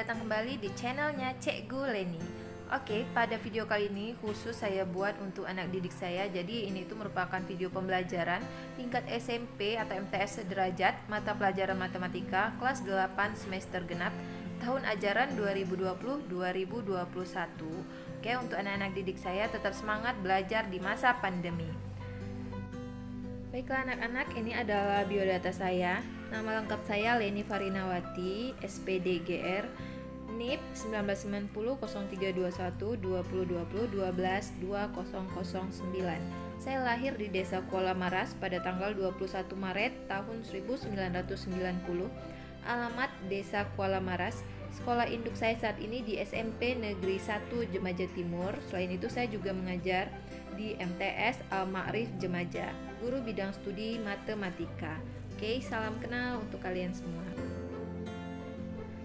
Selamat datang kembali di channelnya Cikgu Leni. Oke, pada video kali ini khusus saya buat untuk anak didik saya. Jadi ini itu merupakan video pembelajaran tingkat SMP atau MTS sederajat mata pelajaran matematika kelas 8 semester genap tahun ajaran 2020-2021. Oke, untuk anak-anak didik saya tetap semangat belajar di masa pandemi. Baiklah anak-anak, ini adalah biodata saya. Nama lengkap saya Leni Farinawati, SPD GR, NIP 1990 0321 2020 12 2009. Saya lahir di Desa Kuala Maras pada tanggal 21 Maret tahun 1990. Alamat Desa Kuala Maras. Sekolah induk saya saat ini di SMP Negeri 1 Jemaja Timur. Selain itu saya juga mengajar di MTS Al-Ma'rif Jemaja, guru bidang studi matematika. Oke, salam kenal untuk kalian semua.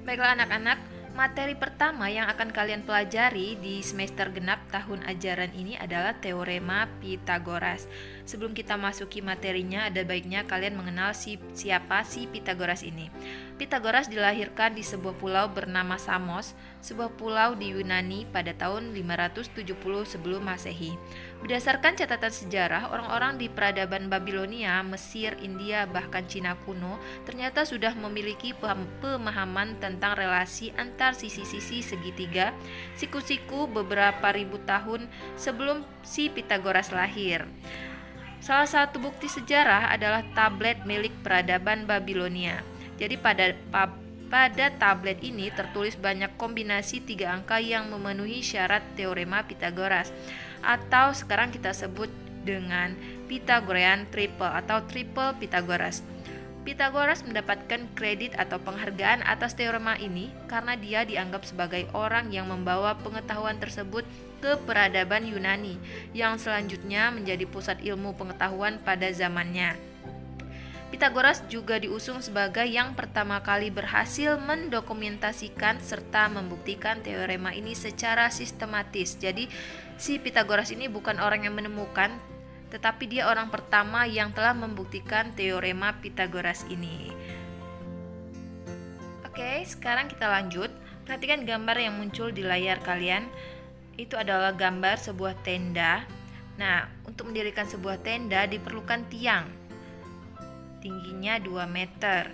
Baiklah anak-anak, materi pertama yang akan kalian pelajari di semester genap tahun ajaran ini adalah Teorema Pitagoras. Sebelum kita masuki materinya, ada baiknya kalian mengenal siapa si Pitagoras ini. Pitagoras dilahirkan di sebuah pulau bernama Samos, sebuah pulau di Yunani pada tahun 570 sebelum Masehi. Berdasarkan catatan sejarah, orang-orang di peradaban Babilonia, Mesir, India, bahkan Cina kuno ternyata sudah memiliki pemahaman tentang relasi antar sisi-sisi segitiga, siku-siku beberapa ribu tahun sebelum si Pitagoras lahir. Salah satu bukti sejarah adalah tablet milik peradaban Babilonia. Jadi pada tablet ini tertulis banyak kombinasi 3 angka yang memenuhi syarat teorema Pitagoras, atau sekarang kita sebut dengan Pythagorean triple atau triple Pitagoras. Pitagoras mendapatkan kredit atau penghargaan atas teorema ini karena dia dianggap sebagai orang yang membawa pengetahuan tersebut ke peradaban Yunani yang selanjutnya menjadi pusat ilmu pengetahuan pada zamannya. Pitagoras juga diusung sebagai yang pertama kali berhasil mendokumentasikan serta membuktikan teorema ini secara sistematis. Jadi si Pitagoras ini bukan orang yang menemukan, tetapi dia orang pertama yang telah membuktikan teorema Pitagoras ini. Oke, sekarang kita lanjut. Perhatikan gambar yang muncul di layar kalian. Itu adalah gambar sebuah tenda. Nah, untuk mendirikan sebuah tenda diperlukan tiang. Tingginya 2 meter.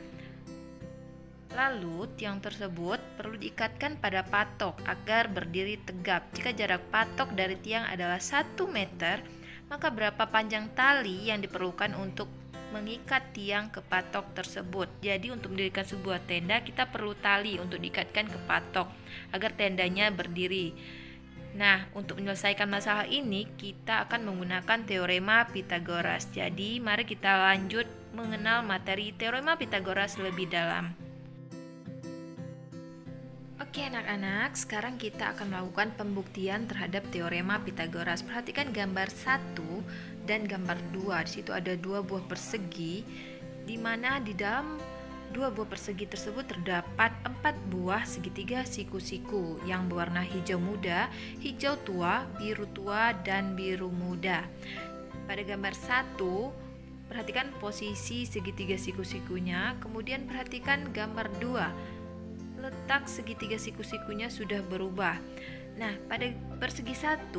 Lalu, tiang tersebut perlu diikatkan pada patok agar berdiri tegap. Jika jarak patok dari tiang adalah 1 meter, maka berapa panjang tali yang diperlukan untuk mengikat tiang ke patok tersebut. Jadi untuk mendirikan sebuah tenda kita perlu tali untuk diikatkan ke patok agar tendanya berdiri. Nah, untuk menyelesaikan masalah ini kita akan menggunakan teorema Pitagoras. Jadi mari kita lanjut mengenal materi teorema Pitagoras lebih dalam. Oke anak-anak, sekarang kita akan melakukan pembuktian terhadap teorema Pitagoras. Perhatikan gambar 1 dan gambar 2. Di situ ada 2 buah persegi, di mana di dalam 2 buah persegi tersebut terdapat 4 buah segitiga siku-siku yang berwarna hijau muda, hijau tua, biru tua, dan biru muda. Pada gambar 1, perhatikan posisi segitiga siku-sikunya, kemudian perhatikan gambar 2. Letak segitiga siku-sikunya sudah berubah. Nah, pada persegi 1,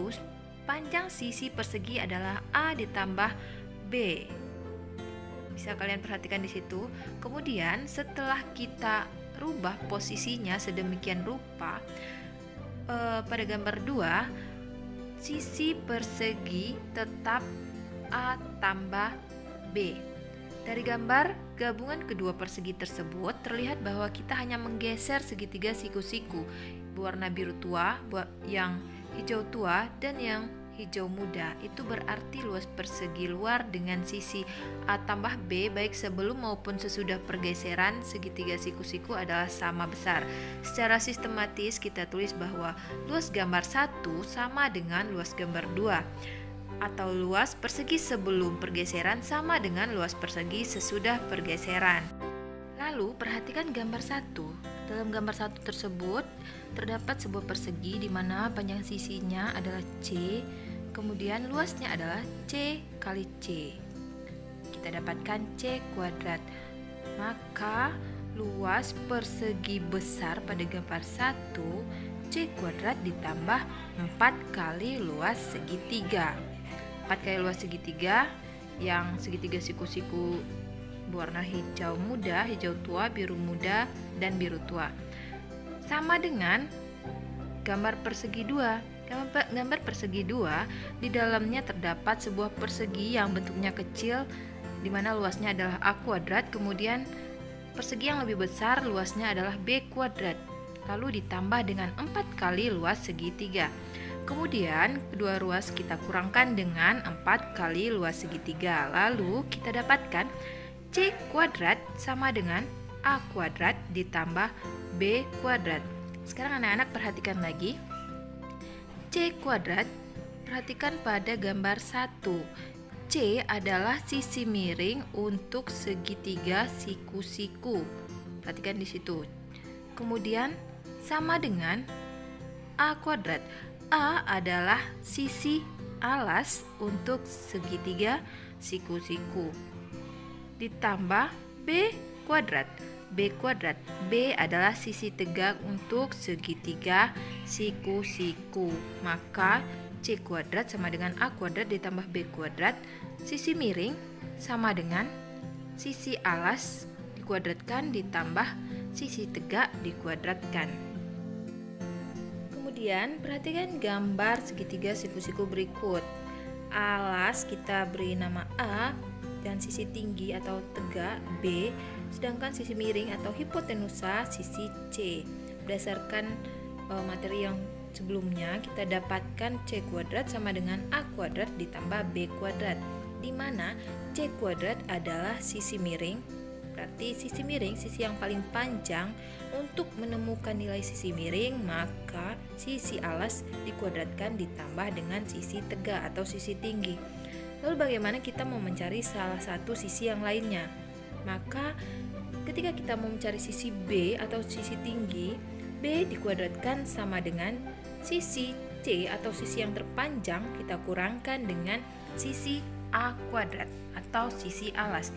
panjang sisi persegi adalah A ditambah B. Bisa kalian perhatikan di situ. Kemudian setelah kita rubah posisinya sedemikian rupa, pada gambar 2, sisi persegi tetap A tambah B. Dari gambar gabungan kedua persegi tersebut terlihat bahwa kita hanya menggeser segitiga siku-siku berwarna biru tua, yang hijau tua, dan yang hijau muda. Itu berarti luas persegi luar dengan sisi A tambah B baik sebelum maupun sesudah pergeseran segitiga siku-siku adalah sama besar. Secara sistematis kita tulis bahwa luas gambar 1 sama dengan luas gambar 2, atau luas persegi sebelum pergeseran sama dengan luas persegi sesudah pergeseran. Lalu perhatikan gambar 1. Dalam gambar 1 tersebut terdapat sebuah persegi di mana panjang sisinya adalah C, kemudian luasnya adalah C kali C. Kita dapatkan C kuadrat. Maka luas persegi besar pada gambar 1 C kuadrat ditambah 4 kali luas segitiga. 4 kali luas segitiga yang segitiga siku-siku berwarna hijau muda, hijau tua, biru muda, dan biru tua. Sama dengan gambar persegi 2. Gambar persegi 2 di dalamnya terdapat sebuah persegi yang bentuknya kecil di mana luasnya adalah A kuadrat, kemudian persegi yang lebih besar luasnya adalah B kuadrat, lalu ditambah dengan 4 kali luas segitiga. Kemudian kedua ruas kita kurangkan dengan 4 kali luas segitiga, lalu kita dapatkan C kuadrat sama dengan A kuadrat ditambah B kuadrat. Sekarang anak-anak perhatikan lagi C kuadrat, perhatikan pada gambar 1. C adalah sisi miring untuk segitiga siku-siku. Perhatikan di situ. Kemudian sama dengan A kuadrat. A adalah sisi alas untuk segitiga siku-siku. Ditambah B kuadrat. B kuadrat. B adalah sisi tegak untuk segitiga siku-siku. Maka C kuadrat sama dengan A kuadrat ditambah B kuadrat. Sisi miring sama dengan sisi alas dikuadratkan ditambah sisi tegak dikuadratkan. Kemudian perhatikan gambar segitiga siku-siku berikut. Alas kita beri nama A dan sisi tinggi atau tegak B, sedangkan sisi miring atau hipotenusa sisi C. Berdasarkan materi yang sebelumnya, kita dapatkan C kuadrat sama dengan A kuadrat ditambah B kuadrat, di mana C kuadrat adalah sisi miring. Berarti sisi miring, sisi yang paling panjang. Untuk menemukan nilai sisi miring, maka sisi alas dikuadratkan ditambah dengan sisi tegak atau sisi tinggi. Lalu bagaimana kita mau mencari salah satu sisi yang lainnya? Maka ketika kita mau mencari sisi B atau sisi tinggi, B dikuadratkan sama dengan sisi C atau sisi yang terpanjang kita kurangkan dengan sisi A kuadrat atau sisi alas.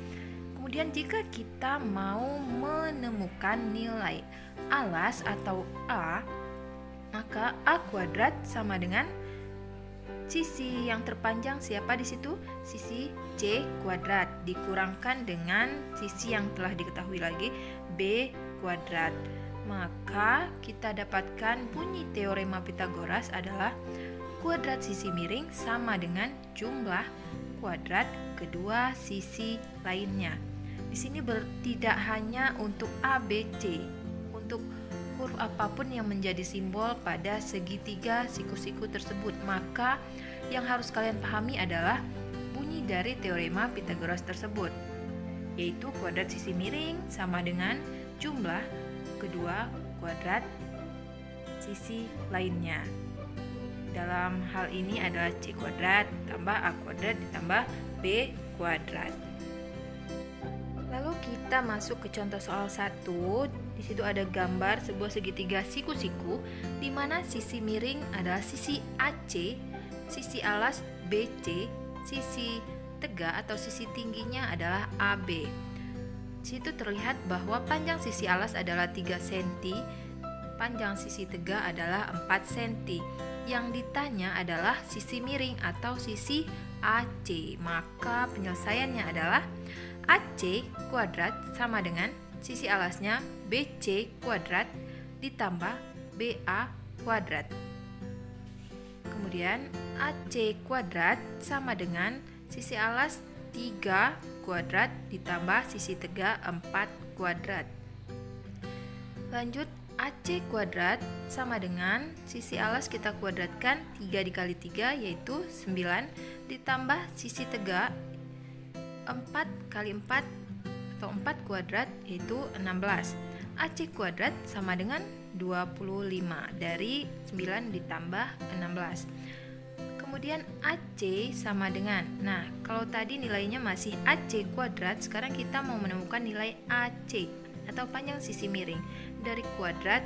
Kemudian jika kita mau menemukan nilai alas atau A, maka A kuadrat sama dengan sisi yang terpanjang siapa di situ? Sisi C kuadrat dikurangkan dengan sisi yang telah diketahui lagi B kuadrat. Maka kita dapatkan bunyi teorema Pitagoras adalah kuadrat sisi miring sama dengan jumlah kuadrat kedua sisi lainnya. Di sini tidak hanya untuk A, B, C, untuk huruf apapun yang menjadi simbol pada segitiga siku-siku tersebut. Maka yang harus kalian pahami adalah bunyi dari teorema Pitagoras tersebut, yaitu kuadrat sisi miring sama dengan jumlah kedua kuadrat sisi lainnya. Dalam hal ini adalah C kuadrat tambah A kuadrat ditambah B kuadrat. Lalu kita masuk ke contoh soal 1. Di situ ada gambar sebuah segitiga siku-siku di mana sisi miring adalah sisi AC, sisi alas BC, sisi tegak atau sisi tingginya adalah AB. Di situ terlihat bahwa panjang sisi alas adalah 3 cm, panjang sisi tegak adalah 4 cm. Yang ditanya adalah sisi miring atau sisi AC. Maka penyelesaiannya adalah AC kuadrat sama dengan sisi alasnya BC kuadrat ditambah BA kuadrat. Kemudian AC kuadrat sama dengan sisi alas 3 kuadrat ditambah sisi tegak 4 kuadrat. Lanjut, AC kuadrat sama dengan sisi alas kita kuadratkan 3 dikali 3 yaitu 9 ditambah sisi tegak 4 kali 4 atau 4 kuadrat yaitu 16. AC kuadrat sama dengan 25 dari 9 ditambah 16. Kemudian AC sama dengan, nah kalau tadi nilainya masih AC kuadrat, sekarang kita mau menemukan nilai AC atau panjang sisi miring. Dari kuadrat,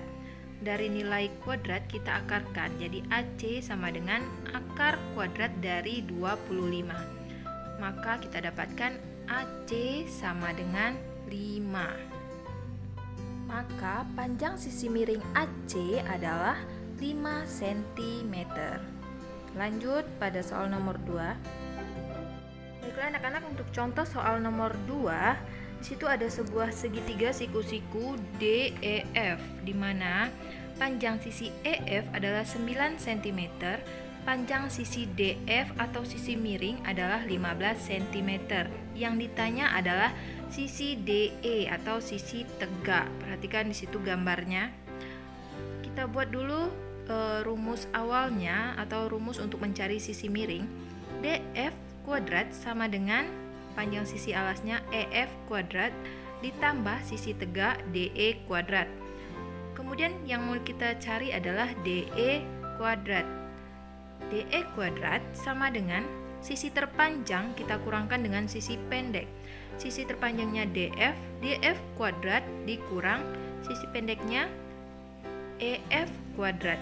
dari nilai kuadrat kita akarkan, jadi AC sama dengan akar kuadrat dari 25. Maka kita dapatkan AC sama dengan 5. maka panjang sisi miring AC adalah 5 cm. Lanjut pada soal nomor 2. Baiklah anak-anak, untuk contoh soal nomor 2, di situ ada sebuah segitiga siku-siku DEF, di mana panjang sisi EF adalah 9 cm, panjang sisi DF atau sisi miring adalah 15 cm. Yang ditanya adalah sisi DE atau sisi tegak. Perhatikan di situ gambarnya. Kita buat dulu rumus awalnya atau rumus untuk mencari sisi miring. DF kuadrat sama dengan panjang sisi alasnya EF kuadrat ditambah sisi tegak DE kuadrat. Kemudian yang mau kita cari adalah DE kuadrat. DE kuadrat sama dengan sisi terpanjang kita kurangkan dengan sisi pendek. Sisi terpanjangnya DF, DF kuadrat dikurang sisi pendeknya EF kuadrat.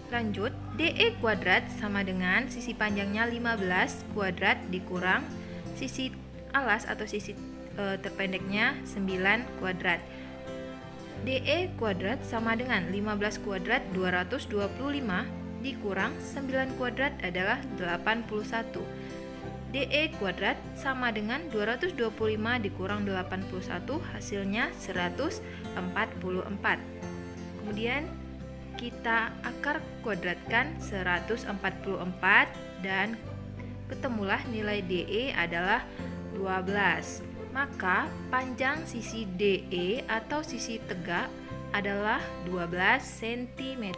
Lanjut, DE kuadrat sama dengan sisi panjangnya 15 kuadrat dikurang sisi alas atau sisi terpendeknya 9 kuadrat. DE kuadrat sama dengan 15 kuadrat 225 dikurang 9 kuadrat adalah 81. DE kuadrat sama dengan 225 dikurang 81 hasilnya 144. Kemudian kita akar kuadratkan 144 dan ketemulah nilai DE adalah 12. Maka panjang sisi DE atau sisi tegak adalah 12 cm.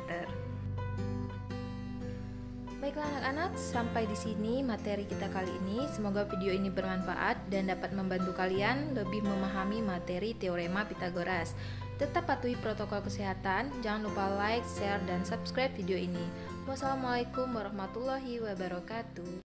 Baiklah anak-anak, sampai di sini materi kita kali ini. Semoga video ini bermanfaat dan dapat membantu kalian lebih memahami materi teorema Pitagoras. Tetap patuhi protokol kesehatan, jangan lupa like, share, dan subscribe video ini. Wassalamualaikum warahmatullahi wabarakatuh.